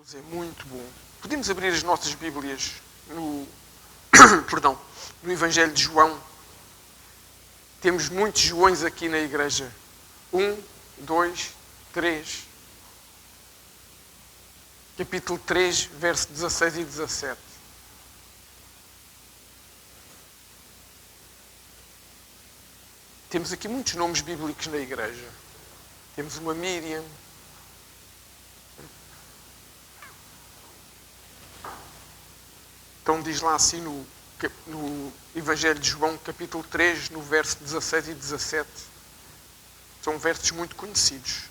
Deus é muito bom. Podemos abrir as nossas Bíblias no, no Evangelho de João. Temos muitos Joões aqui na igreja. 1, 2, 3. Capítulo 3, verso 16 e 17. Temos aqui muitos nomes bíblicos na igreja. Temos uma Miriam. Então diz lá assim no Evangelho de João, capítulo 3, no verso 16 e 17. São versos muito conhecidos.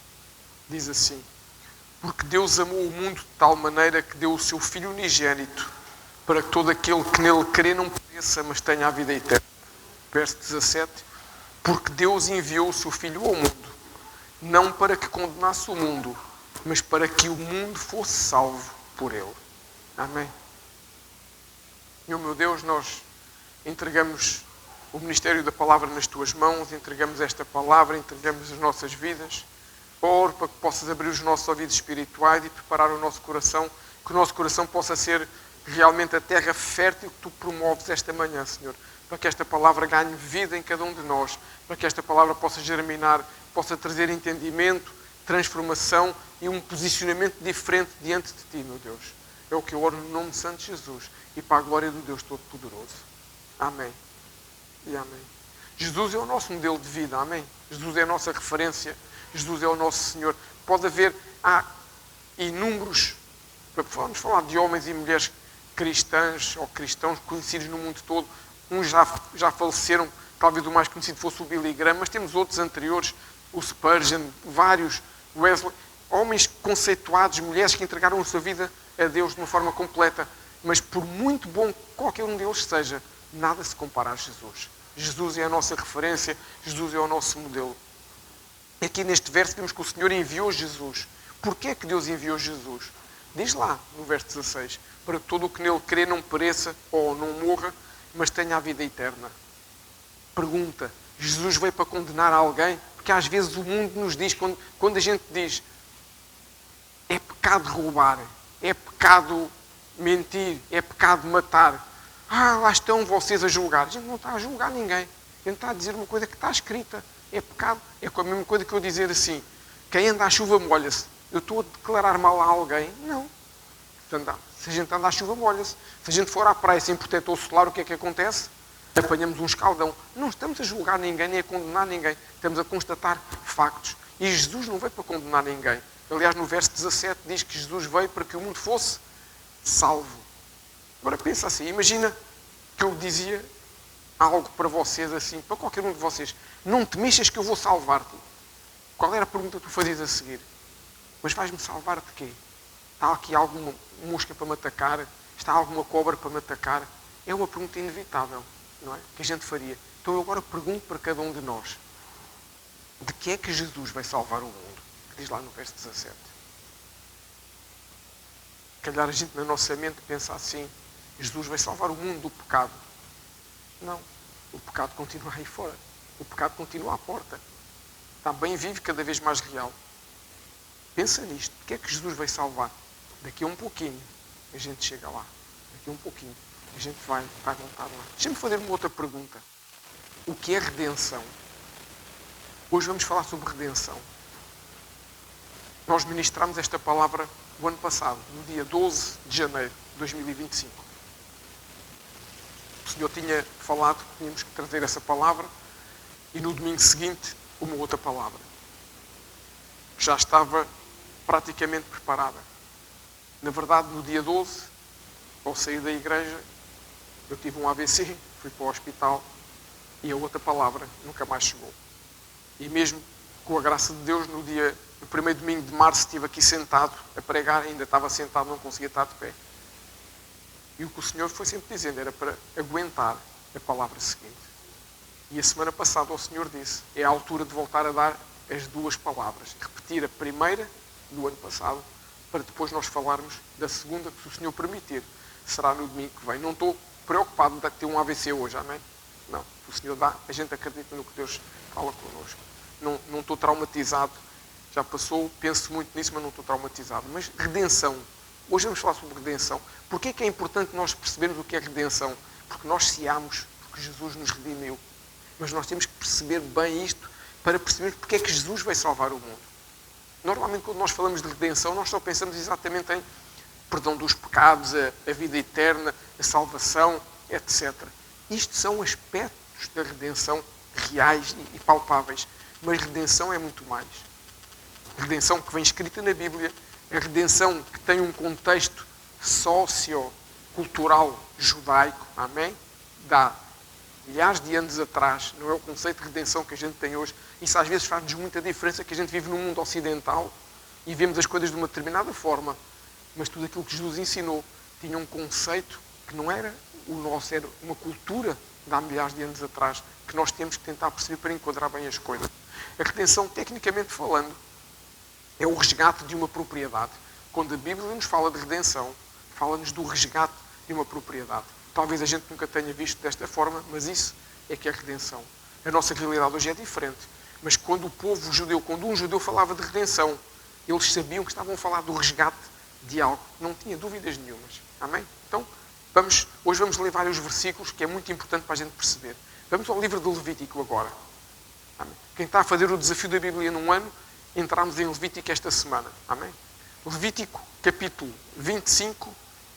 Diz assim: porque Deus amou o mundo de tal maneira que deu o seu Filho unigênito, para que todo aquele que nele crê não pereça, mas tenha a vida eterna. Verso 17: porque Deus enviou o seu Filho ao mundo, não para que condenasse o mundo, mas para que o mundo fosse salvo por ele. Amém. Meu Deus, nós entregamos o ministério da palavra nas tuas mãos, entregamos esta palavra, entregamos as nossas vidas. Oro para que possas abrir os nossos ouvidos espirituais e preparar o nosso coração, que o nosso coração possa ser realmente a terra fértil que tu promoves esta manhã, Senhor. Para que esta palavra ganhe vida em cada um de nós, para que esta palavra possa germinar, possa trazer entendimento, transformação e um posicionamento diferente diante de ti, meu Deus. É o que eu oro no nome de Santo Jesus e para a glória do Deus Todo-Poderoso. Amém. E amém. Jesus é o nosso modelo de vida. Amém. Jesus é a nossa referência. Jesus é o nosso Senhor. Pode haver, há inúmeros, vamos falar de homens e mulheres cristãs ou cristãos conhecidos no mundo todo. Uns já faleceram, talvez o mais conhecido fosse o Billy Graham, mas temos outros anteriores, o Spurgeon, vários, Wesley, homens conceituados, mulheres que entregaram a sua vida a Deus de uma forma completa. Mas por muito bom que qualquer um deles seja, nada se compara a Jesus. Jesus é a nossa referência, Jesus é o nosso modelo. E aqui neste verso vemos que o Senhor enviou Jesus. Porquê é que Deus enviou Jesus? Diz lá no verso 16, para que todo o que nele crê não pereça ou não morra, mas tenha a vida eterna. Pergunta, Jesus veio para condenar alguém? Porque às vezes o mundo nos diz, quando a gente diz é pecado roubar, é pecado mentir, é pecado matar. Lá estão vocês a julgar. A gente não está a julgar ninguém. A gente está a dizer uma coisa que está escrita. É pecado. É a mesma coisa que eu dizer assim: quem anda à chuva molha-se. Eu estou a declarar mal a alguém? Não. Se a gente anda à chuva molha-se. Se a gente for à praia sem protetor solar, o que é que acontece? Apanhamos um escaldão. Não estamos a julgar ninguém, nem a condenar ninguém. Estamos a constatar factos. E Jesus não veio para condenar ninguém. Aliás, no verso 17 diz que Jesus veio para que o mundo fosse salvo. Agora pensa assim, imagina que eu dizia algo para vocês assim, para qualquer um de vocês: não te mexas que eu vou salvar-te. Qual era a pergunta que tu fazias a seguir? Mas vais-me salvar de quê? Está aqui alguma mosca para me atacar? Está alguma cobra para me atacar? É uma pergunta inevitável, não é? Que a gente faria. Então eu agora pergunto para cada um de nós: de que é que Jesus vai salvar o mundo? Diz lá no verso 17. Calhar a gente na nossa mente pensa assim: Jesus vai salvar o mundo do pecado. Não. O pecado continua aí fora. O pecado continua à porta. Está bem vivo, cada vez mais real. Pensa nisto. O que é que Jesus vai salvar? Daqui a um pouquinho a gente chega lá. Daqui a um pouquinho a gente vai voltar lá. Deixa-me fazer uma outra pergunta. O que é redenção? Hoje vamos falar sobre redenção. Nós ministramos esta palavra o ano passado, no dia 12 de janeiro de 2025. O Senhor tinha falado que tínhamos que trazer essa palavra e no domingo seguinte uma outra palavra. Já estava praticamente preparada. Na verdade, no dia 12, ao sair da igreja, eu tive um AVC, fui para o hospital e a outra palavra nunca mais chegou. E mesmo com a graça de Deus, no primeiro domingo de março estive aqui sentado a pregar, ainda estava sentado, não conseguia estar de pé. E o que o Senhor foi sempre dizendo era para aguentar a palavra seguinte. E a semana passada o Senhor disse: é a altura de voltar a dar as duas palavras. Repetir a primeira do ano passado, para depois nós falarmos da segunda, que se o Senhor permitir, será no domingo que vem. Não estou preocupado de ter um AVC hoje, amém? Não. O Senhor dá, a gente acredita no que Deus fala connosco. Não estou traumatizado. Já passou, penso muito nisso, mas não estou traumatizado. Mas redenção, Hoje vamos falar sobre redenção. Porquê é que é importante nós percebermos o que é redenção? Porque nós seamos, porque Jesus nos redimiu. Mas nós temos que perceber bem isto para perceber porque é que Jesus veio salvar o mundo. Normalmente, quando nós falamos de redenção, nós só pensamos exatamente em perdão dos pecados, a vida eterna, a salvação, etc. Isto são aspectos da redenção reais e palpáveis. Mas redenção é muito mais. A redenção que vem escrita na Bíblia, a redenção que tem um contexto sociocultural judaico, amém? Dá milhares de anos atrás, não é o conceito de redenção que a gente tem hoje. Isso às vezes faz-nos muita diferença, que a gente vive num mundo ocidental e vemos as coisas de uma determinada forma. Mas tudo aquilo que Jesus ensinou tinha um conceito que não era o nosso, era uma cultura de há milhares de anos atrás, que nós temos que tentar perceber para enquadrar bem as coisas. A redenção, tecnicamente falando, é o resgate de uma propriedade. Quando a Bíblia nos fala de redenção, fala-nos do resgate de uma propriedade. Talvez a gente nunca tenha visto desta forma, mas isso é que é redenção. A nossa realidade hoje é diferente. Mas quando o povo judeu, quando um judeu falava de redenção, eles sabiam que estavam a falar do resgate de algo. Não tinha dúvidas nenhumas. Amém? Então, hoje vamos ler vários versículos que é muito importante para a gente perceber. Vamos ao livro de Levítico agora. Amém? Quem está a fazer o desafio da Bíblia num ano, entramos em Levítico esta semana. Amém? Levítico, capítulo 25,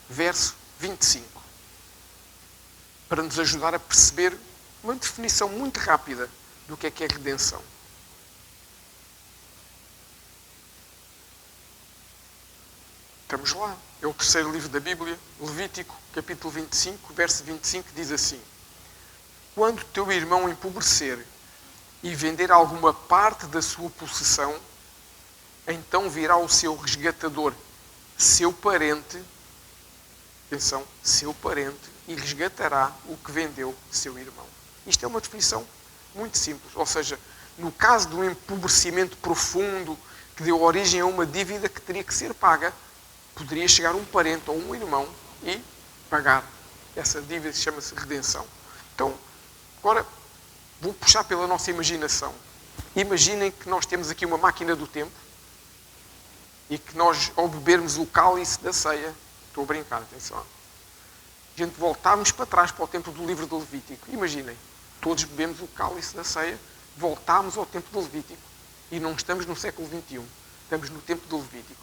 verso 25. Para nos ajudar a perceber uma definição muito rápida do que é redenção. Estamos lá. É o terceiro livro da Bíblia, Levítico, capítulo 25, verso 25, diz assim: Quando teu irmão empobrecer e vender alguma parte da sua possessão, então virá o seu resgatador, seu parente, atenção, seu parente, e resgatará o que vendeu seu irmão. Isto é uma definição muito simples. Ou seja, no caso de um empobrecimento profundo que deu origem a uma dívida que teria que ser paga, poderia chegar um parente ou um irmão e pagar. Essa dívida chama-se redenção. Então, agora vou puxar pela nossa imaginação. Imaginem que nós temos aqui uma máquina do tempo e que nós, ao bebermos o cálice da ceia, estou a brincar, atenção, a gente voltávamos para trás para o tempo do livro do Levítico. Imaginem, todos bebemos o cálice da ceia, voltámos ao tempo do Levítico e não estamos no século XXI, estamos no tempo do Levítico.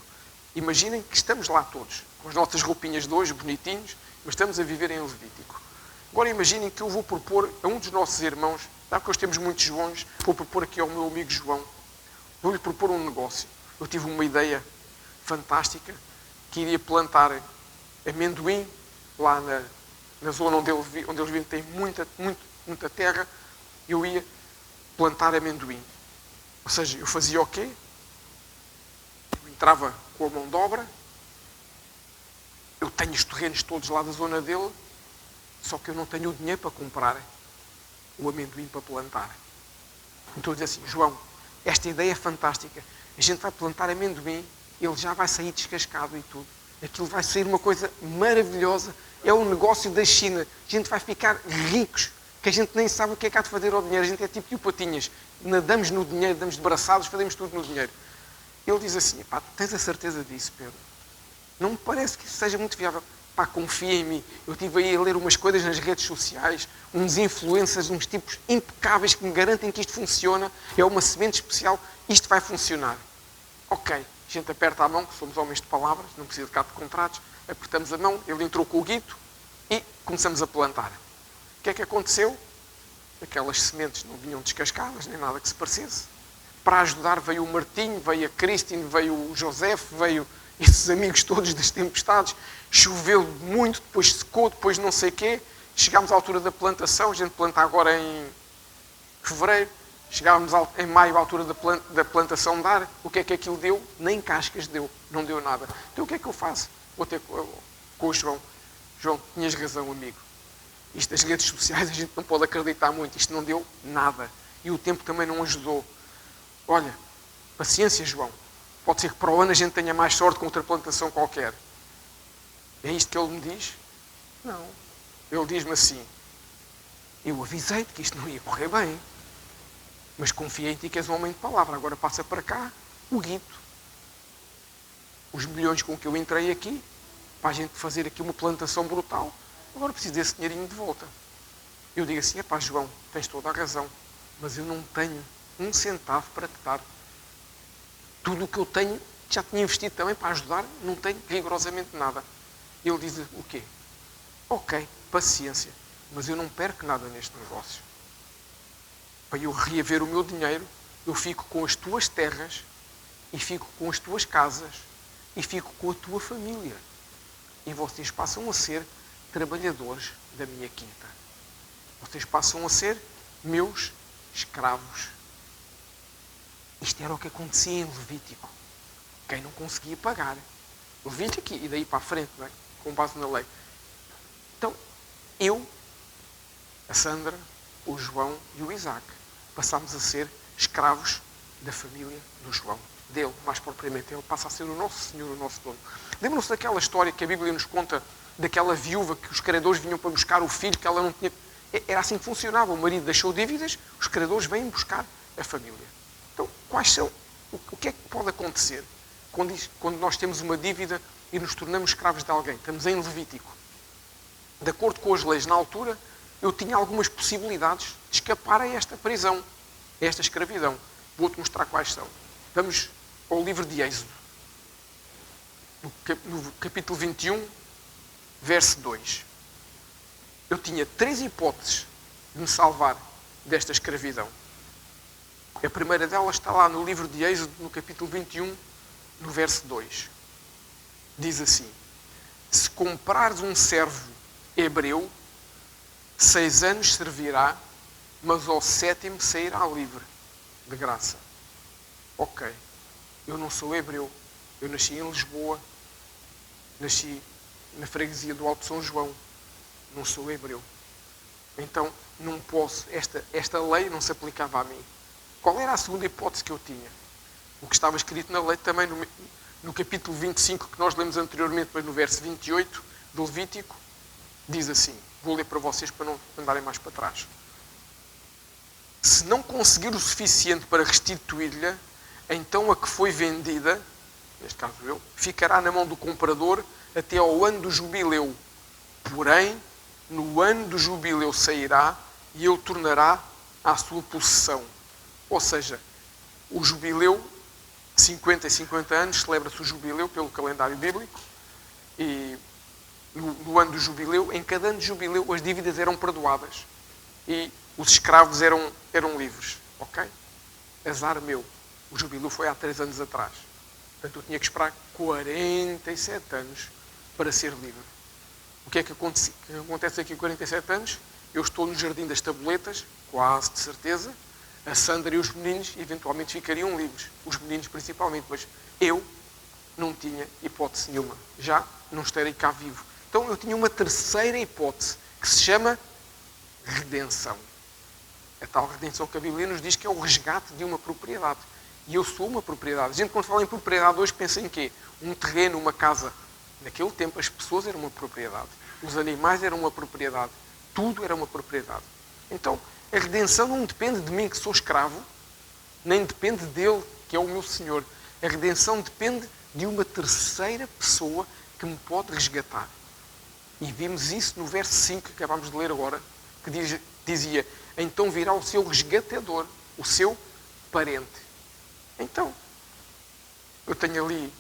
Imaginem que estamos lá todos, com as nossas roupinhas de hoje, bonitinhos, mas estamos a viver em Levítico. Agora imaginem que eu vou propor a um dos nossos irmãos, sabe que nós temos muitos Joões, vou propor aqui ao meu amigo João, vou-lhe propor um negócio. Eu tive uma ideia fantástica, que iria plantar amendoim lá na zona onde eles vivem, tem muita terra, eu ia plantar amendoim. Ou seja, eu fazia o quê? Eu entrava com a mão de obra, eu tenho os terrenos todos lá da zona dele, só que eu não tenho o dinheiro para comprar o amendoim para plantar. Então eu disse assim, João, esta ideia é fantástica, a gente vai plantar amendoim, ele já vai sair descascado e tudo. Aquilo vai ser uma coisa maravilhosa, é um negócio da China, a gente vai ficar ricos, que a gente nem sabe o que é que há de fazer ao dinheiro, a gente é tipo Patinhas, nadamos no dinheiro, damos de braçados, fazemos tudo no dinheiro. Ele diz assim, pá, tens a certeza disso, Pedro? Não me parece que isso seja muito viável. Pá, confia em mim. Eu estive aí a ler umas coisas nas redes sociais, uns influencers, uns tipos impecáveis que me garantem que isto funciona, é uma semente especial, isto vai funcionar. Ok, a gente aperta a mão, que somos homens de palavras, não precisa de cá de contratos, apertamos a mão, ele entrou com o guito e começamos a plantar. O que é que aconteceu? Aquelas sementes não vinham descascadas, nem nada que se parecesse. Para ajudar veio o Martinho, veio a Cristina, veio o José, veio esses amigos todos das tempestades. Choveu muito, depois secou, depois não sei o quê. Chegámos à altura da plantação, a gente planta agora em fevereiro. Chegámos em maio à altura da plantação de ar. O que é que aquilo deu? Nem cascas deu, não deu nada. Então o que é que eu faço? Vou ter com o João. João, tinhas razão, amigo. Isto das redes sociais a gente não pode acreditar muito. Isto não deu nada. E o tempo também não ajudou. Olha, paciência, João. Pode ser que para o ano a gente tenha mais sorte com outra plantação qualquer. É isto que ele me diz? Não. Ele diz-me assim, eu avisei-te que isto não ia correr bem, mas confiei em ti que és um homem de palavra. Agora passa para cá o guito. Os milhões com que eu entrei aqui, para a gente fazer aqui uma plantação brutal, agora preciso desse dinheirinho de volta. Eu digo assim, João, tens toda a razão, mas eu não tenho um centavo para te dar. Tudo o que eu tenho, já tinha investido também para ajudar, não tenho rigorosamente nada. Ele diz o quê? Ok, paciência, mas eu não perco nada neste negócio. Para eu reaver o meu dinheiro, eu fico com as tuas terras, e fico com as tuas casas, e fico com a tua família. E vocês passam a ser trabalhadores da minha quinta. Vocês passam a ser meus escravos. Isto era o que acontecia em Levítico. Quem não conseguia pagar. Levítico e daí para a frente, não é? Com base na lei. Então, eu, a Sandra, o João e o Isaac passámos a ser escravos da família do João. Dele, mais propriamente, ele passa a ser o nosso Senhor, o nosso dono. Lembram-se daquela história que a Bíblia nos conta daquela viúva que os credores vinham para buscar o filho que ela não tinha. Era assim que funcionava. O marido deixou dívidas, os credores vêm buscar a família. Então, quais são? O que é que pode acontecer quando nós temos uma dívida e nos tornamos escravos de alguém? Estamos em Levítico. De acordo com as leis na altura, eu tinha algumas possibilidades de escapar a esta prisão, a esta escravidão. Vou-te mostrar quais são. Vamos ao livro de Êxodo. No capítulo 21, verso 2. Eu tinha 3 hipóteses de me salvar desta escravidão. A primeira delas está lá no livro de Êxodo, no capítulo 21, no verso 2. Diz assim: se comprares um servo hebreu, 6 anos servirá, mas ao 7º sairá livre, de graça. Ok, eu não sou hebreu, eu nasci em Lisboa, nasci na freguesia do Alto São João, não sou hebreu. Então, não posso, esta lei não se aplicava a mim. Qual era a segunda hipótese que eu tinha? O que estava escrito na lei também no capítulo 25, que nós lemos anteriormente, mas no verso 28 do Levítico, diz assim, vou ler para vocês para não andarem mais para trás. Se não conseguir o suficiente para restituir-lhe, então a que foi vendida, neste caso eu, ficará na mão do comprador até ao ano do jubileu. Porém, no ano do jubileu sairá e ele tornará à sua possessão. Ou seja, o jubileu, 50 e 50 anos, celebra-se o jubileu pelo calendário bíblico, e no ano do jubileu, em cada ano de jubileu, as dívidas eram perdoadas e os escravos eram livres. Ok? Azar meu. O jubileu foi há 3 anos atrás. Portanto, eu tinha que esperar 47 anos para ser livre. O que é que acontece aqui com 47 anos? Eu estou no Jardim das Tabuletas, quase de certeza. A Sandra e os meninos eventualmente ficariam livres. Os meninos principalmente, mas eu não tinha hipótese nenhuma. Já não estarei cá vivo. Então eu tinha uma terceira hipótese, que se chama redenção. A tal redenção que a Bíblia nos diz que é o resgate de uma propriedade. E eu sou uma propriedade. A gente, quando fala em propriedade hoje, pensa em quê? Um terreno, uma casa. Naquele tempo, as pessoas eram uma propriedade. Os animais eram uma propriedade. Tudo era uma propriedade. Então, a redenção não depende de mim, que sou escravo, nem depende dele, que é o meu Senhor. A redenção depende de uma terceira pessoa que me pode resgatar. E vimos isso no verso 5, que acabámos de ler agora, que dizia, então virá o seu resgatador, o seu parente. Então, eu tenho ali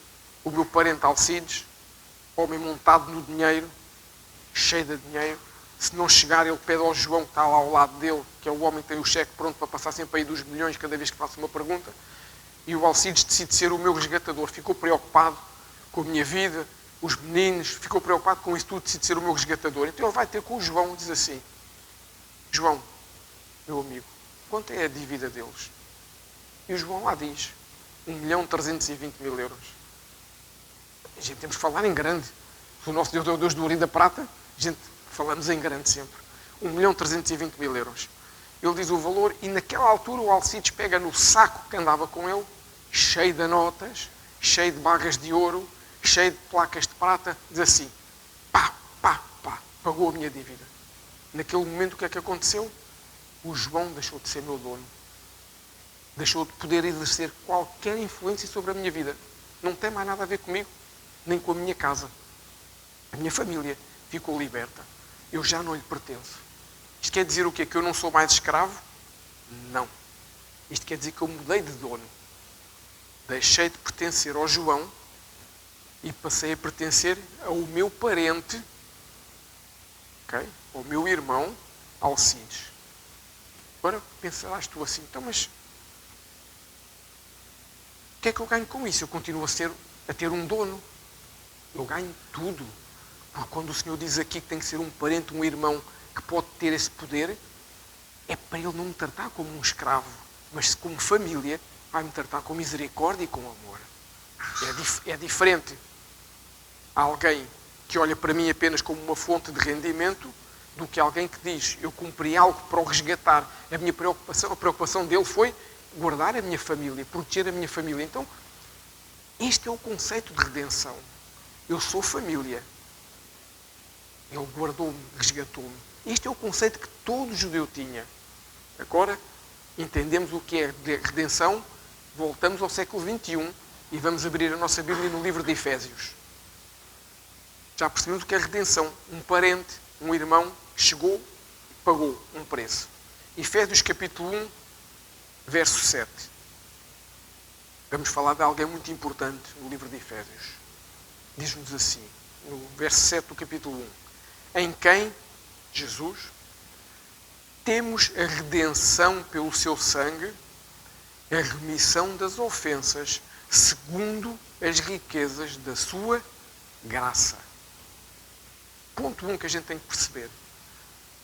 o meu parente Alcides, homem montado no dinheiro, cheio de dinheiro. Se não chegar, ele pede ao João, que está lá ao lado dele, que é o homem que tem o cheque pronto para passar sempre aí dos milhões cada vez que faço uma pergunta. E o Alcides decide ser o meu resgatador. Ficou preocupado com a minha vida, os meninos, ficou preocupado com isso tudo, decide ser o meu resgatador. Então ele vai ter com o João e diz assim, João, meu amigo, quanto é a dívida deles? E o João lá diz, 1.320.000 euros. A gente temos que falar em grande. Se o nosso Deus é o Deus do ouro e da prata, a gente falamos em grande sempre. 1.320.000 euros. Ele diz o valor e naquela altura o Alcides pega no saco que andava com ele, cheio de notas, cheio de barras de ouro, cheio de placas de prata, diz assim, pá, pá, pá, pagou a minha dívida. Naquele momento o que é que aconteceu? O João deixou de ser meu dono. Deixou de poder exercer qualquer influência sobre a minha vida. Não tem mais nada a ver comigo, nem com a minha casa. A minha família ficou liberta. Eu já não lhe pertenço. Isto quer dizer o quê? Que eu não sou mais escravo? Não. Isto quer dizer que eu mudei de dono. Deixei de pertencer ao João e passei a pertencer ao meu parente, okay? Ao meu irmão, Alcides. Agora pensarás tu assim, então mas o que é que eu ganho com isso? Eu continuo a ter um dono. Eu ganho tudo. Porque quando o Senhor diz aqui que tem que ser um parente, um irmão que pode ter esse poder, é para ele não me tratar como um escravo, mas como família, vai me tratar com misericórdia e com amor. É diferente. Há alguém que olha para mim apenas como uma fonte de rendimento do que alguém que diz, eu cumpri algo para o resgatar. A preocupação dele foi guardar a minha família, proteger a minha família. Então, este é o conceito de redenção. Eu sou família. Ele guardou-me, resgatou-me. Este é o conceito que todo judeu tinha. Agora, entendemos o que é redenção, voltamos ao século XXI e vamos abrir a nossa Bíblia no livro de Efésios. Já percebemos o que é redenção. Um parente, um irmão, chegou e pagou um preço. Efésios capítulo 1, verso 7. Vamos falar de alguém muito importante no livro de Efésios. Diz-nos assim, no verso 7 do capítulo 1. Em quem, Jesus, temos a redenção pelo seu sangue, a remissão das ofensas, segundo as riquezas da sua graça. Ponto 1 que a gente tem que perceber.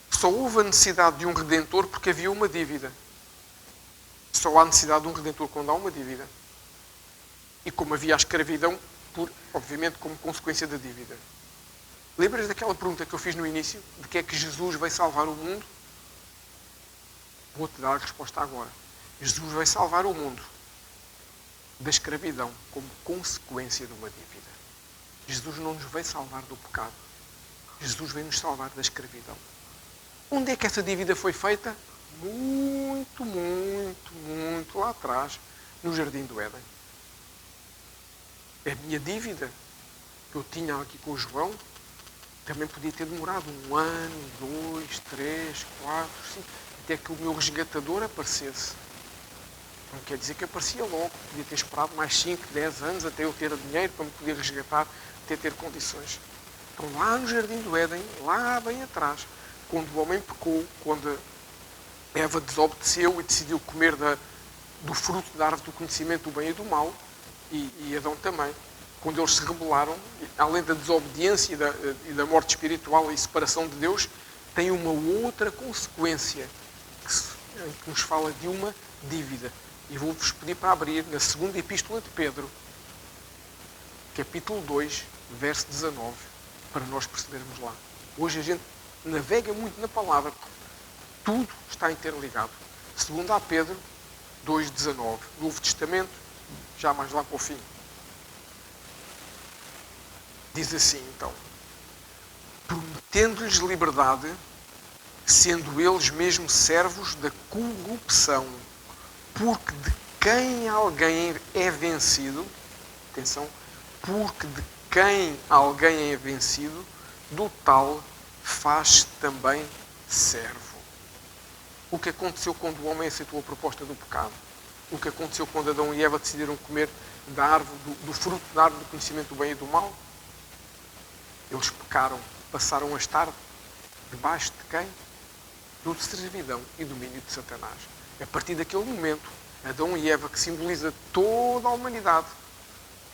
Só houve a necessidade de um redentor porque havia uma dívida. Só há necessidade de um redentor quando há uma dívida. E como havia a escravidão, obviamente como consequência da dívida. Lembras daquela pergunta que eu fiz no início? De que é que Jesus vai salvar o mundo? Vou-te dar a resposta agora. Jesus vai salvar o mundo da escravidão como consequência de uma dívida. Jesus não nos veio salvar do pecado. Jesus veio nos salvar da escravidão. Onde é que essa dívida foi feita? Muito, muito, muito lá atrás, no Jardim do Éden. A minha dívida que eu tinha aqui com o João também podia ter demorado 1 ano, 2, 3, 4, 5, até que o meu resgatador aparecesse. Não quer dizer que aparecia logo. Podia ter esperado mais 5, 10 anos até eu ter dinheiro para me poder resgatar, até ter condições. Então lá no Jardim do Éden, lá bem atrás, quando o homem pecou, quando Eva desobedeceu e decidiu comer do fruto da árvore do conhecimento do bem e do mal, e Adão também, quando eles se rebelaram, além da desobediência e da morte espiritual e separação de Deus, tem uma outra consequência que nos fala de uma dívida. E vou-vos pedir para abrir na segunda epístola de Pedro, capítulo 2, verso 19, para nós percebermos lá. Hoje a gente navega muito na palavra, tudo está interligado. Segundo a Pedro 2,19, Novo Testamento, já mais lá para o fim. Diz assim, então, prometendo-lhes liberdade, sendo eles mesmos servos da corrupção, porque de quem alguém é vencido, atenção, porque de quem alguém é vencido, do tal faz também servo. O que aconteceu quando o homem aceitou a proposta do pecado? O que aconteceu quando Adão e Eva decidiram comer da árvore, do fruto da árvore do conhecimento do bem e do mal? Eles pecaram, passaram a estar debaixo de quem? Do servidão e domínio de Satanás. A partir daquele momento, Adão e Eva, que simboliza toda a humanidade.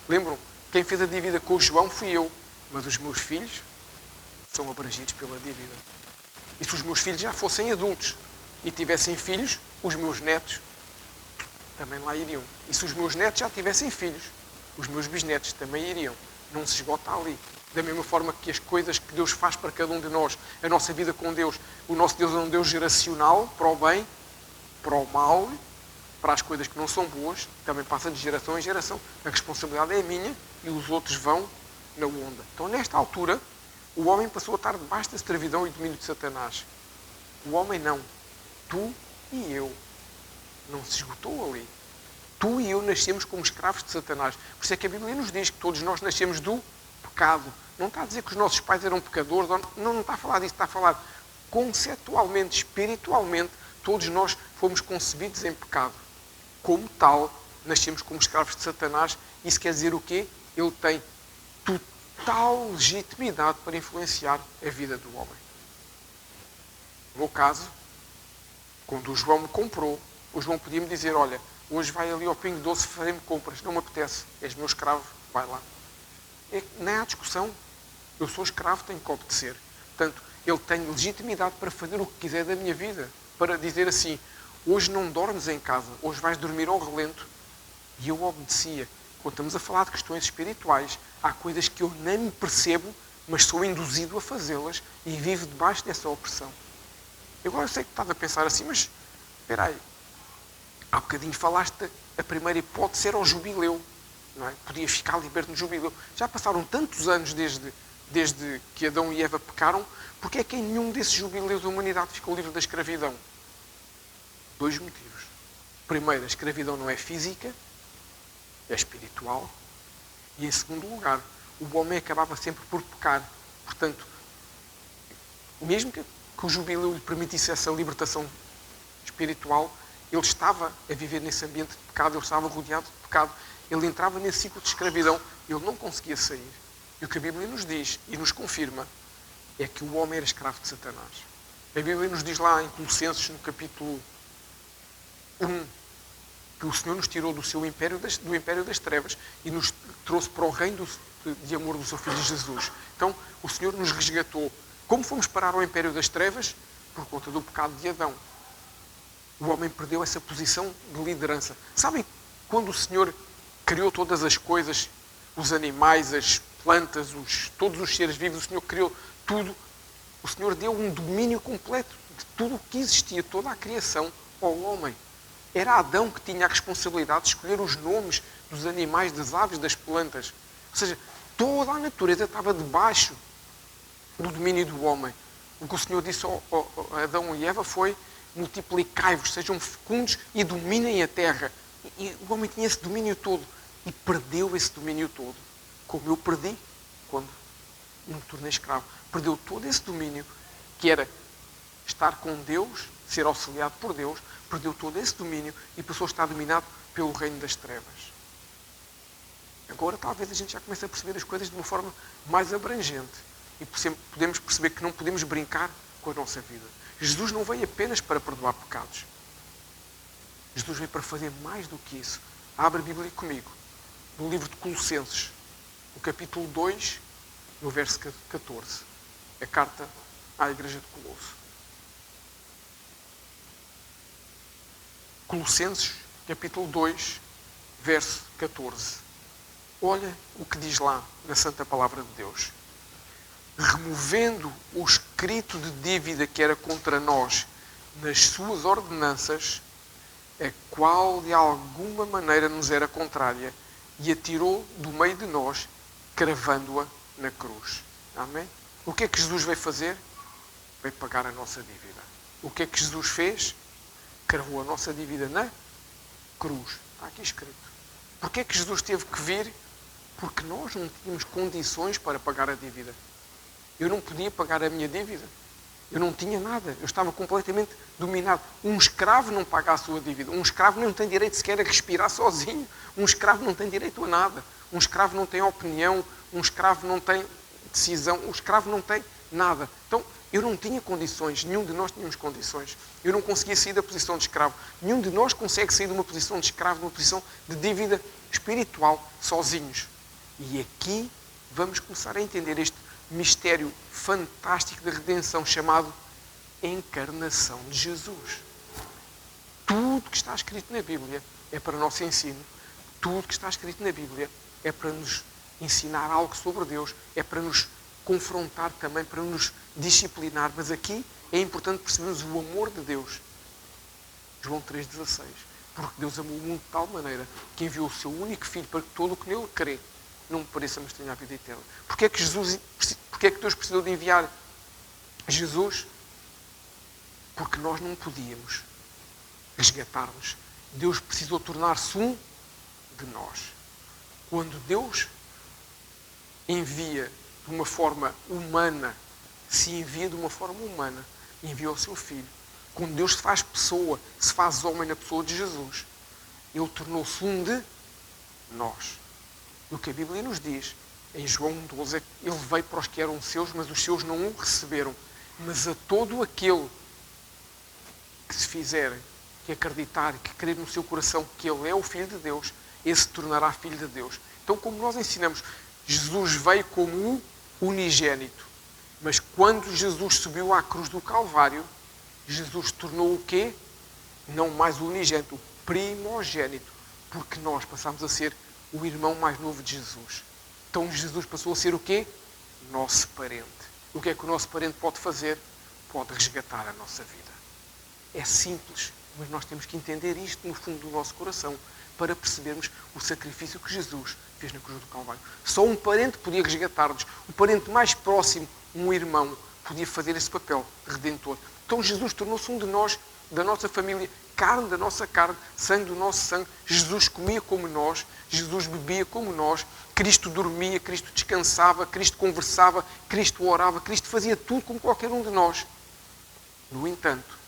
Lembram? Quem fez a dívida com o João fui eu, mas os meus filhos são abrangidos pela dívida. E se os meus filhos já fossem adultos e tivessem filhos, os meus netos também lá iriam. E se os meus netos já tivessem filhos, os meus bisnetos também iriam. Não se esgota ali. Da mesma forma que as coisas que Deus faz para cada um de nós, a nossa vida com Deus, o nosso Deus é um Deus geracional, para o bem, para o mal, para as coisas que não são boas, também passa de geração em geração. A responsabilidade é minha e os outros vão na onda. Então, nesta altura, o homem passou a estar debaixo da escravidão e domínio de Satanás. O homem não. Tu e eu. Não se esgotou ali. Tu e eu nascemos como escravos de Satanás. Por isso é que a Bíblia nos diz que todos nós nascemos do pecado. Não está a dizer que os nossos pais eram pecadores. Não está a falar disso. Está a falar conceptualmente, espiritualmente, todos nós fomos concebidos em pecado. Como tal, nascemos como escravos de Satanás. Isso quer dizer o quê? Ele tem total legitimidade para influenciar a vida do homem. No meu caso, quando o João me comprou, o João podia-me dizer, olha, hoje vai ali ao Pingo Doce fazer-me compras, não me apetece, és meu escravo, vai lá. Nem há discussão. Eu sou escravo, tenho que obedecer. Portanto, ele tem legitimidade para fazer o que quiser da minha vida. Para dizer assim, hoje não dormes em casa, hoje vais dormir ao relento. E eu obedecia. Quando estamos a falar de questões espirituais, há coisas que eu nem me percebo, mas sou induzido a fazê-las e vivo debaixo dessa opressão. Agora eu sei que estás a pensar assim, mas espera aí, há bocadinho falaste, a primeira hipótese era o jubileu. Não é? Podias ficar liberto no jubileu. Já passaram tantos anos desde que Adão e Eva pecaram, porque é que em nenhum desses jubileus a humanidade ficou livre da escravidão? 2 motivos. Primeiro, a escravidão não é física, é espiritual. E em segundo lugar, o homem acabava sempre por pecar. Portanto, mesmo que o jubileu lhe permitisse essa libertação espiritual, ele estava a viver nesse ambiente de pecado, ele estava rodeado de pecado. Ele entrava nesse ciclo de escravidão, ele não conseguia sair. E o que a Bíblia nos diz e nos confirma é que o homem era escravo de Satanás. A Bíblia nos diz lá em Colossenses, no capítulo 1, que o Senhor nos tirou do seu império, do império das trevas e nos trouxe para o reino de amor do seu Filho Jesus. Então, o Senhor nos resgatou. Como fomos parar ao império das trevas? Por conta do pecado de Adão. O homem perdeu essa posição de liderança. Sabem, quando o Senhor criou todas as coisas, os animais, as plantas, todos os seres vivos, o Senhor criou tudo. O Senhor deu um domínio completo de tudo o que existia, toda a criação ao homem. Era Adão que tinha a responsabilidade de escolher os nomes dos animais, das aves, das plantas. Ou seja, toda a natureza estava debaixo do domínio do homem. O que o Senhor disse a Adão e Eva foi: multiplicai-vos, sejam fecundos e dominem a terra. E o homem tinha esse domínio todo. E perdeu esse domínio todo. Como eu perdi quando me tornei escravo. Perdeu todo esse domínio, que era estar com Deus, ser auxiliado por Deus. Perdeu todo esse domínio e passou a estar dominado pelo reino das trevas. Agora talvez a gente já comece a perceber as coisas de uma forma mais abrangente. E podemos perceber que não podemos brincar com a nossa vida. Jesus não veio apenas para perdoar pecados. Jesus veio para fazer mais do que isso. Abre a Bíblia comigo. No livro de Colossenses, no capítulo 2, no verso 14. A carta à igreja de Colosso. Colossenses, capítulo 2, verso 14. Olha o que diz lá na Santa Palavra de Deus. Removendo o escrito de dívida que era contra nós nas suas ordenanças, a qual de alguma maneira nos era contrária, e a tirou do meio de nós, cravando-a na cruz. Amém? O que é que Jesus veio fazer? Veio pagar a nossa dívida. O que é que Jesus fez? Cravou a nossa dívida na cruz. Está aqui escrito. Porquê é que Jesus teve que vir? Porque nós não tínhamos condições para pagar a dívida. Eu não podia pagar a minha dívida. Eu não tinha nada. Eu estava completamente dominado. Um escravo não paga a sua dívida. Um escravo não tem direito sequer a respirar sozinho. Um escravo não tem direito a nada. Um escravo não tem opinião. Um escravo não tem decisão. Um escravo não tem nada. Então, eu não tinha condições. Nenhum de nós tínhamos condições. Eu não conseguia sair da posição de escravo. Nenhum de nós consegue sair de uma posição de escravo, de uma posição de dívida espiritual, sozinhos. E aqui vamos começar a entender este mistério fantástico da redenção chamado encarnação de Jesus. Tudo que está escrito na Bíblia é para o nosso ensino. Tudo que está escrito na Bíblia é para nos ensinar algo sobre Deus, é para nos confrontar também, para nos disciplinar. Mas aqui é importante percebermos o amor de Deus. João 3,16. Porque Deus amou o mundo de tal maneira que enviou o seu único Filho para que todo o que nele crê não me pareça, mas tenha a vida eterna. Porquê é que Deus precisou de enviar Jesus? Porque nós não podíamos resgatar-nos. Deus precisou tornar-se um de nós. Quando Deus envia de uma forma humana, se envia de uma forma humana, enviou o seu Filho. Quando Deus se faz pessoa, se faz homem na pessoa de Jesus, Ele tornou-se um de nós. E o que a Bíblia nos diz, em João 12, é que Ele veio para os que eram seus, mas os seus não o receberam. Mas a todo aquele que se fizer, que acreditar, que crer no seu coração que Ele é o Filho de Deus, esse se tornará Filho de Deus. Então, como nós ensinamos, Jesus veio como o unigênito. Mas quando Jesus subiu à cruz do Calvário, Jesus tornou o quê? Não mais o unigênito, o primogênito. Porque nós passámos a ser o irmão mais novo de Jesus. Então Jesus passou a ser o quê? Nosso parente. O que é que o nosso parente pode fazer? Pode resgatar a nossa vida. É simples, mas nós temos que entender isto no fundo do nosso coração para percebermos o sacrifício que Jesus fez na cruz do Calvário. Só um parente podia resgatar-nos. O parente mais próximo, um irmão, podia fazer esse papel de redentor. Então Jesus tornou-se um de nós, da nossa família, carne da nossa carne, sangue do nosso sangue. Jesus comia como nós, Jesus bebia como nós, Cristo dormia, Cristo descansava, Cristo conversava, Cristo orava, Cristo fazia tudo como qualquer um de nós. No entanto,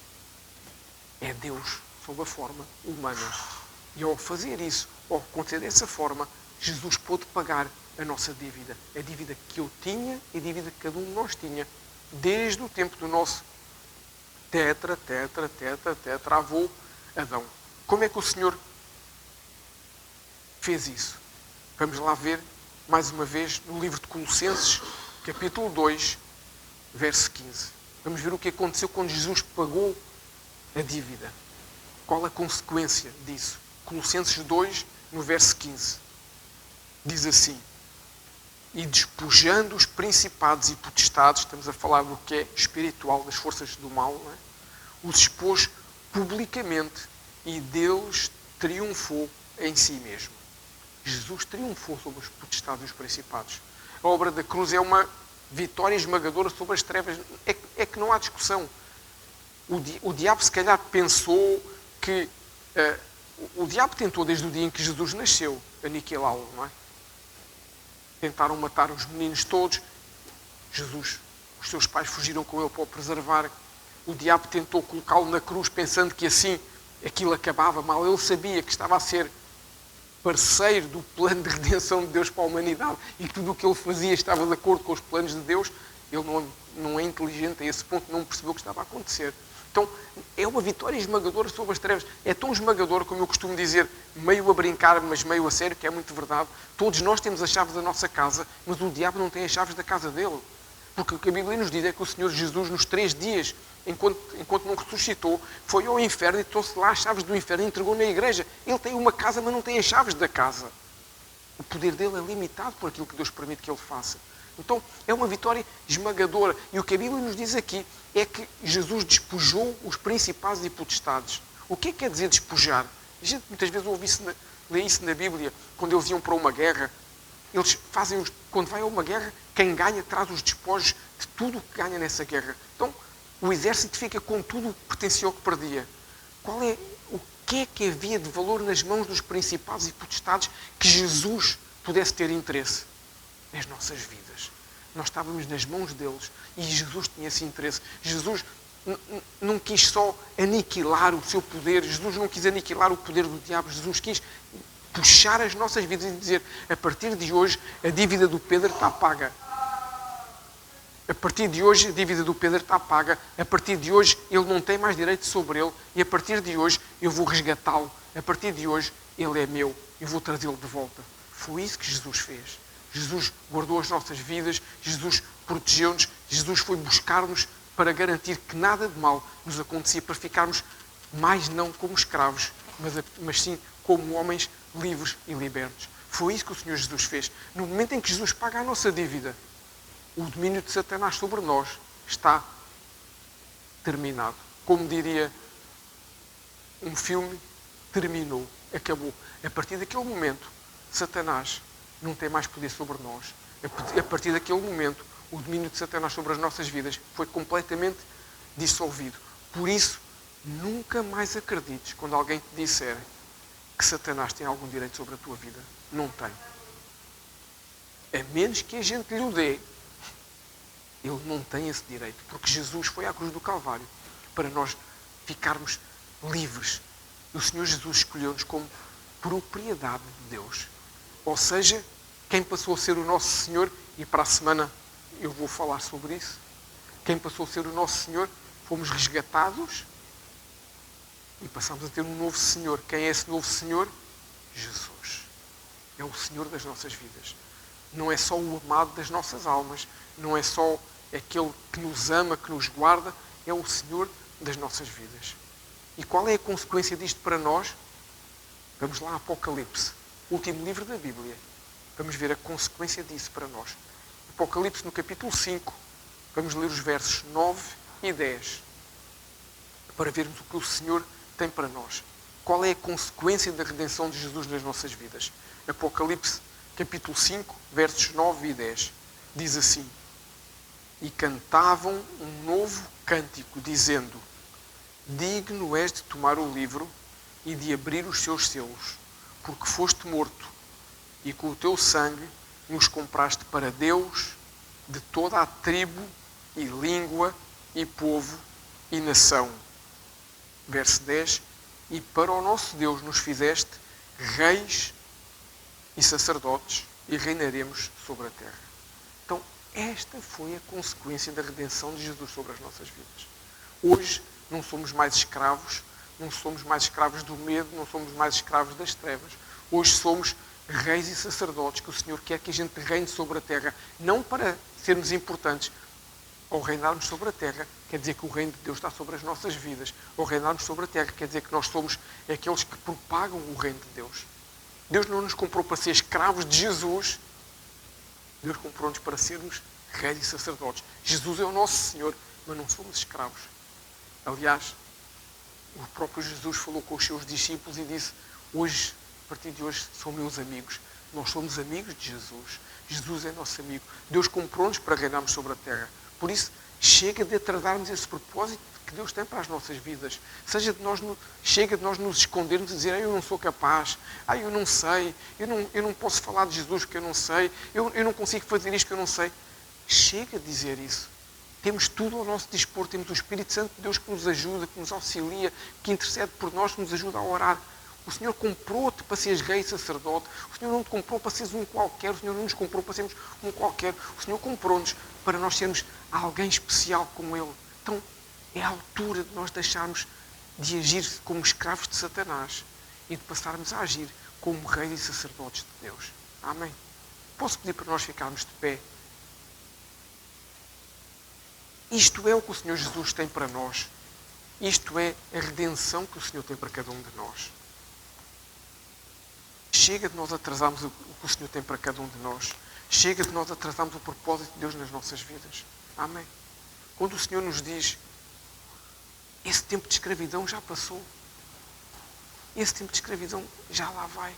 é Deus sob a forma humana. E ao fazer isso, ao acontecer dessa forma, Jesus pôde pagar a nossa dívida. A dívida que eu tinha e a dívida que cada um de nós tinha. Desde o tempo do nosso avô Adão. Como é que o Senhor fez isso? Vamos lá ver, mais uma vez, no livro de Colossenses, capítulo 2, verso 15. Vamos ver o que aconteceu quando Jesus pagou a dívida. Qual a consequência disso? Colossenses 2, no verso 15. Diz assim: e despojando os principados e potestades, estamos a falar do que é espiritual, das forças do mal, não é? Os expôs publicamente e deles triunfou em si mesmo. Jesus triunfou sobre os potestades e os principados. A obra da cruz é uma vitória esmagadora sobre as trevas. É que não há discussão. O diabo se calhar pensou que... o diabo tentou desde o dia em que Jesus nasceu aniquilá-lo, não é? Tentaram matar os meninos todos. Jesus, os seus pais fugiram com ele para o preservar. O diabo tentou colocá-lo na cruz pensando que assim aquilo acabava mal. Ele sabia que estava a ser parceiro do plano de redenção de Deus para a humanidade e tudo o que ele fazia estava de acordo com os planos de Deus. Ele não é inteligente a esse ponto, não percebeu o que estava a acontecer. Então, é uma vitória esmagadora sobre as trevas. É tão esmagadora, como eu costumo dizer, meio a brincar, mas meio a sério, que é muito verdade. Todos nós temos as chaves da nossa casa, mas o diabo não tem as chaves da casa dele. Porque o que a Bíblia nos diz é que o Senhor Jesus, nos 3 dias, enquanto não ressuscitou, foi ao inferno e trouxe lá as chaves do inferno e entregou na igreja. Ele tem uma casa, mas não tem as chaves da casa. O poder dele é limitado por aquilo que Deus permite que ele faça. Então, é uma vitória esmagadora. E o que a Bíblia nos diz aqui é que Jesus despojou os principados e potestades. O que é que quer dizer despojar? A gente muitas vezes lê isso na Bíblia, quando eles iam para uma guerra. Eles fazem, quando vai a uma guerra, quem ganha traz os despojos de tudo o que ganha nessa guerra. Então, o exército fica com tudo o que pertencia ao que perdia. O que é que havia de valor nas mãos dos principados e potestades que Jesus pudesse ter interesse? Nas nossas vidas. Nós estávamos nas mãos deles e Jesus tinha esse interesse. Jesus não quis só aniquilar o seu poder, Jesus não quis aniquilar o poder do diabo, Jesus quis puxar as nossas vidas e dizer: a partir de hoje a dívida do Pedro está paga. A partir de hoje a dívida do Pedro está paga. A partir de hoje ele não tem mais direito sobre ele e a partir de hoje eu vou resgatá-lo. A partir de hoje ele é meu. Eu vou trazê-lo de volta. Foi isso que Jesus fez. Jesus guardou as nossas vidas, Jesus protegeu-nos, Jesus foi buscar-nos para garantir que nada de mal nos acontecia, para ficarmos mais não como escravos, mas sim como homens livres e libertos. Foi isso que o Senhor Jesus fez. No momento em que Jesus paga a nossa dívida, o domínio de Satanás sobre nós está terminado. Como diria um filme, terminou, acabou. A partir daquele momento, Satanás não tem mais poder sobre nós. A partir daquele momento, o domínio de Satanás sobre as nossas vidas foi completamente dissolvido. Por isso, nunca mais acredites quando alguém te disser que Satanás tem algum direito sobre a tua vida. Não tem. a menos que a gente lhe o dê, ele não tem esse direito. Porque Jesus foi à cruz do Calvário para nós ficarmos livres. O Senhor Jesus escolheu-nos como propriedade de Deus. Ou seja, quem passou a ser o nosso Senhor, e para a semana eu vou falar sobre isso, quem passou a ser o nosso Senhor, fomos resgatados e passamos a ter um novo Senhor. Quem é esse novo Senhor? Jesus. É o Senhor das nossas vidas. Não é só o amado das nossas almas, não é só aquele que nos ama, que nos guarda, é o Senhor das nossas vidas. E qual é a consequência disto para nós? Vamos lá, Apocalipse, último livro da Bíblia. Vamos ver a consequência disso para nós. Apocalipse, no capítulo 5, vamos ler os versos 9 e 10, para vermos o que o Senhor tem para nós. Qual é a consequência da redenção de Jesus nas nossas vidas? Apocalipse, capítulo 5, versos 9 e 10. Diz assim: E cantavam um novo cântico, dizendo: Digno és de tomar o livro e de abrir os seus selos, porque foste morto, e com o teu sangue nos compraste para Deus de toda a tribo e língua e povo e nação. Verso 10. E para o nosso Deus nos fizeste reis e sacerdotes, e reinaremos sobre a terra. Então, esta foi a consequência da redenção de Jesus sobre as nossas vidas. Hoje não somos mais escravos, não somos mais escravos do medo, não somos mais escravos das trevas. Hoje somos reis e sacerdotes, que o Senhor quer que a gente reine sobre a terra, não para sermos importantes. Ao reinarmos sobre a terra, quer dizer que o reino de Deus está sobre as nossas vidas. Ao reinarmos sobre a terra, quer dizer que nós somos aqueles que propagam o reino de Deus. Deus não nos comprou para ser escravos de Jesus. Deus comprou-nos para sermos reis e sacerdotes. Jesus é o nosso Senhor, mas não somos escravos. Aliás, o próprio Jesus falou com os seus discípulos e disse: hoje, a partir de hoje, são meus amigos. Nós somos amigos de Jesus. Jesus é nosso amigo. Deus comprou-nos para reinarmos sobre a terra. Por isso, chega de atrasarmos esse propósito que Deus tem para as nossas vidas. Chega de nós nos escondermos e dizer: eu não sou capaz, eu não sei, eu não posso falar de Jesus porque eu não sei, eu não consigo fazer isto que eu não sei. Chega de dizer isso. Temos tudo ao nosso dispor, temos o Espírito Santo de Deus que nos ajuda, que nos auxilia, que intercede por nós, que nos ajuda a orar. O Senhor comprou-te para seres rei e sacerdote. O Senhor não te comprou para seres um qualquer. O Senhor não nos comprou para sermos um qualquer. O Senhor comprou-nos para nós sermos alguém especial como Ele. Então, é a altura de nós deixarmos de agir como escravos de Satanás e de passarmos a agir como reis e sacerdotes de Deus. Amém? Posso pedir para nós ficarmos de pé? Isto é o que o Senhor Jesus tem para nós. Isto é a redenção que o Senhor tem para cada um de nós. Chega de nós atrasarmos o que o Senhor tem para cada um de nós. Chega de nós atrasarmos o propósito de Deus nas nossas vidas. Amém? Quando o Senhor nos diz: esse tempo de escravidão já passou. Esse tempo de escravidão já lá vai.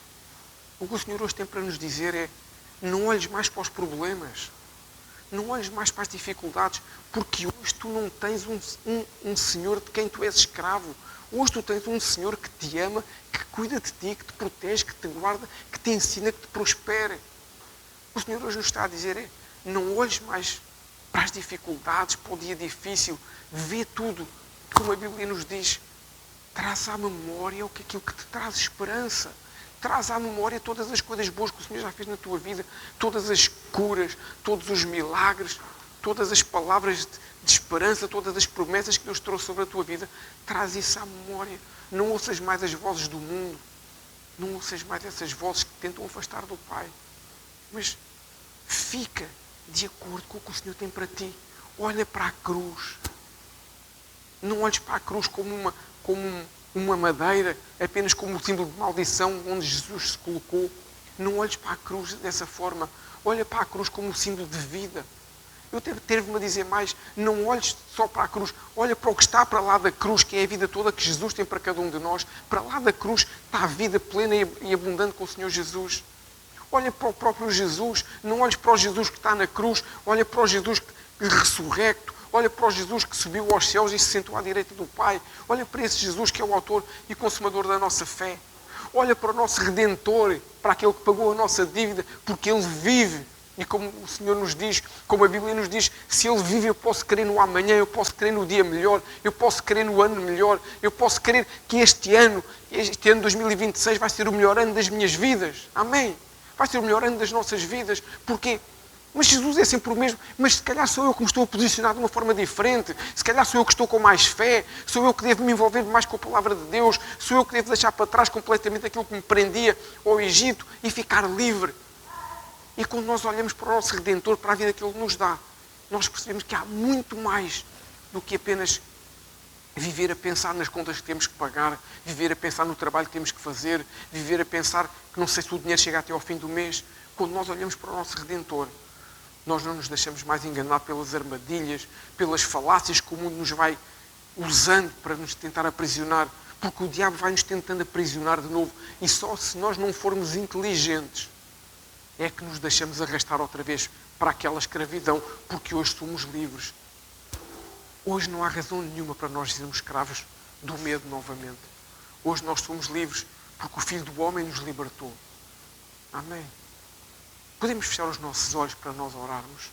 O que o Senhor hoje tem para nos dizer é: não olhes mais para os problemas. Não olhes mais para as dificuldades. Porque hoje tu não tens um Senhor de quem tu és escravo. Hoje tu tens um Senhor que te ama, que cuida de ti, que te protege, que te guarda, que te ensina, que te prospere. O Senhor hoje nos está a dizer é: não olhes mais para as dificuldades, para o dia difícil. Vê tudo, como a Bíblia nos diz. Traz à memória aquilo que te traz esperança. Traz à memória todas as coisas boas que o Senhor já fez na tua vida. Todas as curas, todos os milagres, todas as palavras de esperança, todas as promessas que Deus trouxe sobre a tua vida. Traz isso à memória. Não ouças mais as vozes do mundo. Não ouças mais essas vozes que tentam afastar do Pai. Mas fica de acordo com o que o Senhor tem para ti. Olha para a cruz. Não olhes para a cruz como uma madeira, apenas como um símbolo de maldição onde Jesus se colocou. Não olhes para a cruz dessa forma. Olha para a cruz como um símbolo de vida. Eu teve-me a dizer mais: não olhes só para a cruz, olha para o que está para lá da cruz, que é a vida toda que Jesus tem para cada um de nós. Para lá da cruz está a vida plena e abundante com o Senhor Jesus. Olha para o próprio Jesus, não olhes para o Jesus que está na cruz, olha para o Jesus ressurrecto, olha para o Jesus que subiu aos céus e se sentou à direita do Pai. Olha para esse Jesus que é o autor e consumador da nossa fé. Olha para o nosso Redentor, para aquele que pagou a nossa dívida, porque Ele vive. E como o Senhor nos diz, como a Bíblia nos diz, se Ele vive, eu posso crer no amanhã, eu posso crer no dia melhor, eu posso crer no ano melhor, eu posso crer que este ano 2026, vai ser o melhor ano das minhas vidas. Amém? Vai ser o melhor ano das nossas vidas. Porquê? Mas Jesus é sempre o mesmo. Mas se calhar sou eu que me estou a posicionar de uma forma diferente. Se calhar sou eu que estou com mais fé. Sou eu que devo me envolver mais com a palavra de Deus. Sou eu que devo deixar para trás completamente aquilo que me prendia ao Egito e ficar livre. E quando nós olhamos para o nosso Redentor, para a vida que Ele nos dá, nós percebemos que há muito mais do que apenas viver a pensar nas contas que temos que pagar, viver a pensar no trabalho que temos que fazer, viver a pensar que não sei se o dinheiro chega até ao fim do mês. Quando nós olhamos para o nosso Redentor, nós não nos deixamos mais enganar pelas armadilhas, pelas falácias que o mundo nos vai usando para nos tentar aprisionar, porque o diabo vai nos tentando aprisionar de novo. E só se nós não formos inteligentes é que nos deixamos arrastar outra vez para aquela escravidão, porque hoje somos livres. Hoje não há razão nenhuma para nós sermos escravos do medo novamente. Hoje nós somos livres porque o Filho do Homem nos libertou. Amém. Podemos fechar os nossos olhos para nós orarmos?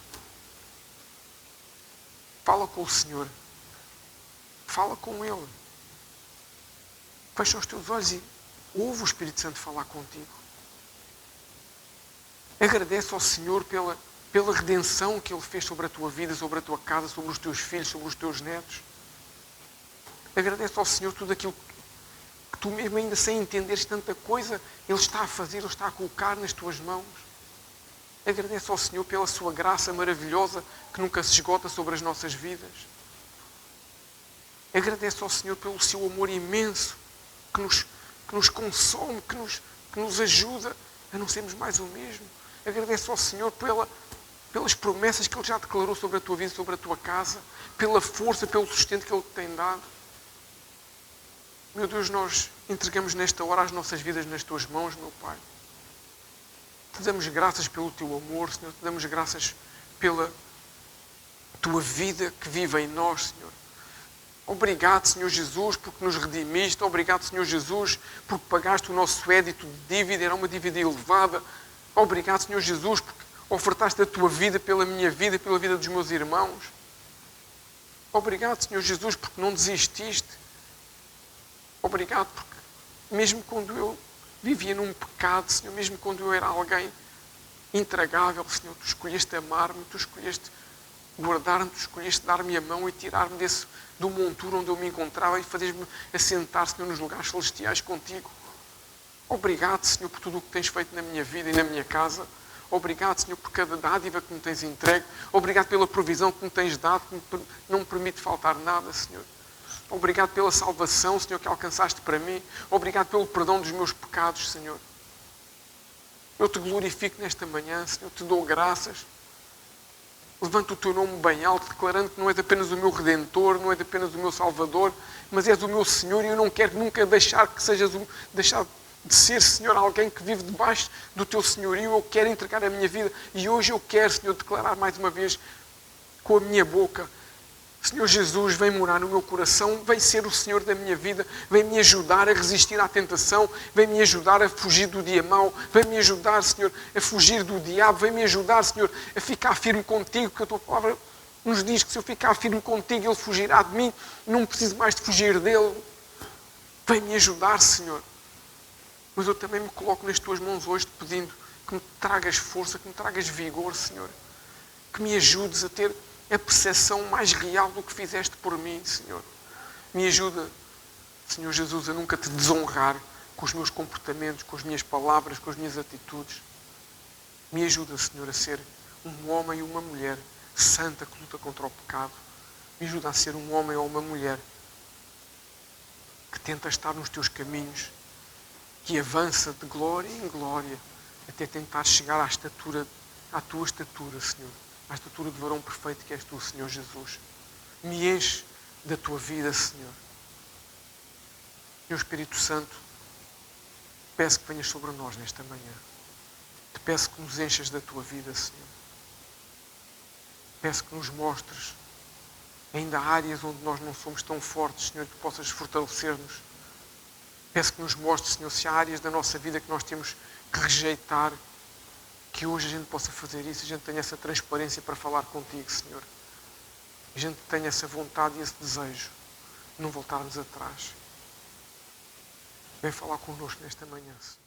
Fala com o Senhor. Fala com Ele. Fecha os teus olhos e ouve o Espírito Santo falar contigo. Agradece ao Senhor pela redenção que Ele fez sobre a tua vida, sobre a tua casa, sobre os teus filhos, sobre os teus netos. Agradece ao Senhor tudo aquilo que tu mesmo ainda sem entenderes tanta coisa, Ele está a fazer, Ele está a colocar nas tuas mãos. Agradece ao Senhor pela sua graça maravilhosa que nunca se esgota sobre as nossas vidas. Agradece ao Senhor pelo seu amor imenso que nos consome, que nos ajuda a não sermos mais o mesmo. Agradece ao Senhor pelas promessas que Ele já declarou sobre a tua vida, sobre a tua casa, pela força, pelo sustento que Ele te tem dado. Meu Deus, nós entregamos nesta hora as nossas vidas nas tuas mãos, meu Pai. Te damos graças pelo teu amor, Senhor. Te damos graças pela tua vida que vive em nós, Senhor. Obrigado, Senhor Jesus, porque nos redimiste. Obrigado, Senhor Jesus, porque pagaste o nosso édito de dívida. Era uma dívida elevada. Obrigado, Senhor Jesus, porque ofertaste a tua vida pela minha vida e pela vida dos meus irmãos. Obrigado, Senhor Jesus, porque não desististe. Obrigado, porque mesmo quando eu vivia num pecado, Senhor, mesmo quando eu era alguém intragável, Senhor, Tu escolheste amar-me, Tu escolheste guardar-me, Tu escolheste dar-me a mão e tirar-me do monturo onde eu me encontrava e fazer-me assentar, Senhor, nos lugares celestiais contigo. Obrigado, Senhor, por tudo o que tens feito na minha vida e na minha casa. Obrigado, Senhor, por cada dádiva que me tens entregue. Obrigado pela provisão que me tens dado, que não me permite faltar nada, Senhor. Obrigado pela salvação, Senhor, que alcançaste para mim. Obrigado pelo perdão dos meus pecados, Senhor. Eu te glorifico nesta manhã, Senhor. Te dou graças. Levanto o teu nome bem alto, declarando que não és apenas o meu Redentor, não és apenas o meu Salvador, mas és o meu Senhor e eu não quero nunca deixar de ser, Senhor, alguém que vive debaixo do teu senhorio. Eu quero entregar a minha vida e hoje eu quero, Senhor, declarar mais uma vez com a minha boca: Senhor Jesus, vem morar no meu coração, vem ser o Senhor da minha vida, vem me ajudar a resistir à tentação, vem me ajudar a fugir do dia mau, vem me ajudar, Senhor, a fugir do diabo, vem me ajudar, Senhor, a ficar firme contigo, porque a tua palavra nos diz que se eu ficar firme contigo, Ele fugirá de mim, não preciso mais de fugir dele. Vem me ajudar, Senhor. Mas eu também me coloco nas tuas mãos hoje, te pedindo que me tragas força, que me tragas vigor, Senhor, que me ajudes a ter a percepção mais real do que fizeste por mim, Senhor. Me ajuda, Senhor Jesus, a nunca te desonrar com os meus comportamentos, com as minhas palavras, com as minhas atitudes. Me ajuda, Senhor, a ser um homem e uma mulher santa que luta contra o pecado. Me ajuda a ser um homem ou uma mulher que tenta estar nos teus caminhos, que avança de glória em glória até tentar chegar à tua estatura, Senhor. À estatura de varão perfeito que és tu, Senhor Jesus. Me enche da tua vida, Senhor. Meu Espírito Santo, peço que venhas sobre nós nesta manhã. Te peço que nos enchas da tua vida, Senhor. Peço que nos mostres ainda áreas onde nós não somos tão fortes, Senhor, que possas fortalecer-nos. Peço que nos mostres, Senhor, se há áreas da nossa vida que nós temos que rejeitar, Que hoje a gente possa fazer isso, a gente tenha essa transparência para falar contigo, Senhor. A gente tenha essa vontade e esse desejo de não voltarmos atrás. Vem falar connosco nesta manhã, Senhor.